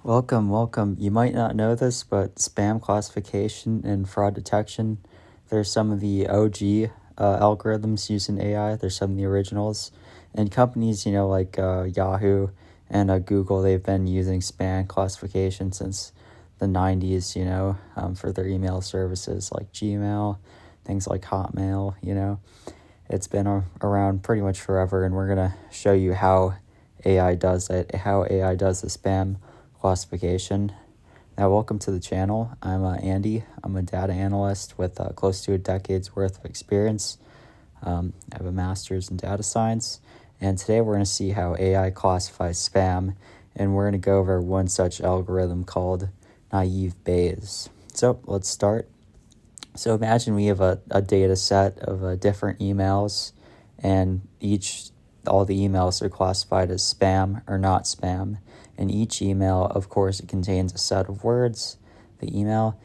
Welcome. You might not know this, but spam classification and fraud detection, there's some of the OG algorithms used in AI. There's some of the originals. And companies, like Yahoo and Google, they've been using spam classification since the 90s, for their email services like Gmail, things like Hotmail. It's been around pretty much forever, and we're going to show you how AI does it, how AI does the spam classification. Now, welcome to the channel. I'm Andy. I'm a data analyst with close to a decade's worth of experience. I have a master's in data science, and today we're going to see how AI classifies spam, and we're going to go over one such algorithm called naive Bayes. So let's start. So imagine we have a data set of different emails, and all the emails are classified as spam or not spam. And each email, of course, it contains a set of words, the email.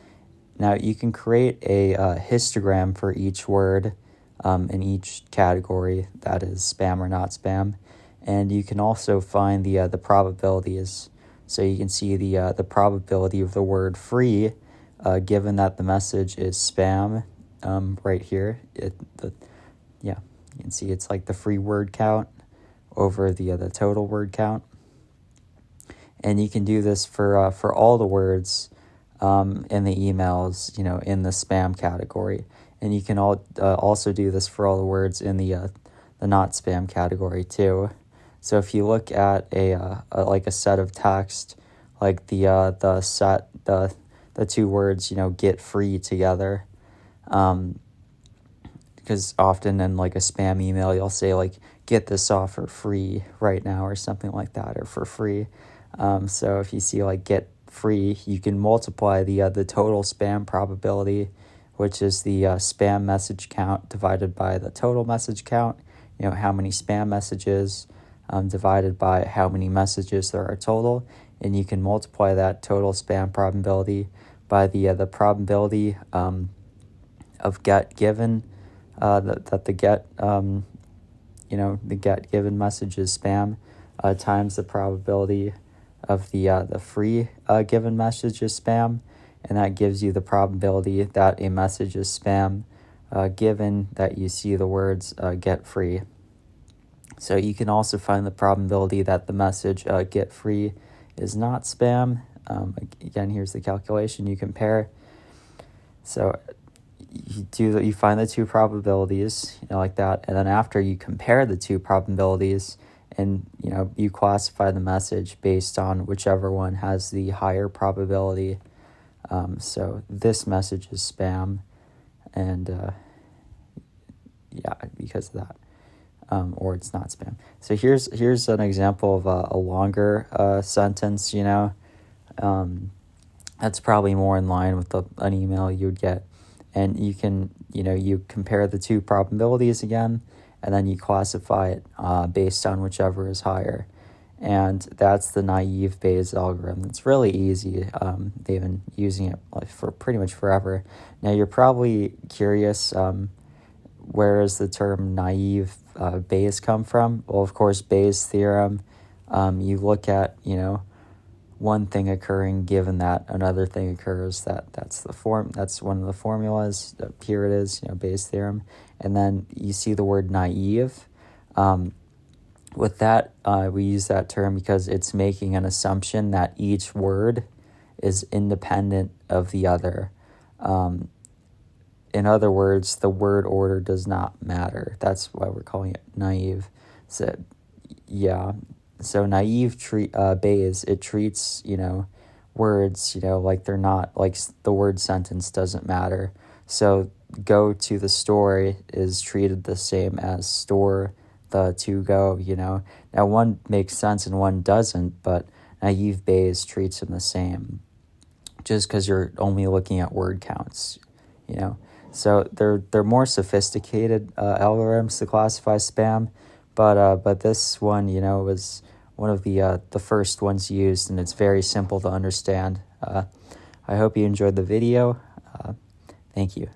Now, you can create a histogram for each word in each category that is spam or not spam. And you can also find the probabilities. So you can see the probability of the word free, given that the message is spam right here. You can see it's like the free word count over the total word count. And you can do this for all the words in the emails, in the spam category. And you can also do this for all the words in the not spam category too. So if you look at a set of text, like the two words, get free together, because often in like a spam email, you'll say like, get this offer free right now or something like that, or for free. So if you see like get free, you can multiply the total spam probability, which is the spam message count divided by the total message count, how many spam messages divided by how many messages there are total. And you can multiply that total spam probability by the probability of get given, that the get, the get given message is spam, times the probability of the free given message is spam, and that gives you the probability that a message is spam, given that you see the words get free. So you can also find the probability that the message get free is not spam. Again, here's the calculation. You compare. So you find the two probabilities, like that, and then after you compare the two probabilities, and you classify the message based on whichever one has the higher probability. So this message is spam, and because of that, or it's not spam. So here's an example of a longer sentence. That's probably more in line with an email you would get, and you can you compare the two probabilities again, and then you classify it based on whichever is higher. And that's the naive Bayes algorithm. It's really easy. They've been using it for pretty much forever. Now, you're probably curious, where does the term naive Bayes come from? Well, of course, Bayes' theorem, you look at, one thing occurring given that another thing occurs, that's one of the formulas. Here it is, Bayes' theorem. And then you see the word naive. With that, we use that term because it's making an assumption that each word is independent of the other. In other words, the word order does not matter. That's why we're calling it naive. So naive Bayes, it treats, words, like they're not, like the word sentence doesn't matter. So go to the store is treated the same as store the to go, Now one makes sense and one doesn't, but naive Bayes treats them the same just because you're only looking at word counts, So they're more sophisticated algorithms to classify spam, but this one, was one of the first ones used, and it's very simple to understand. I hope you enjoyed the video. Thank you.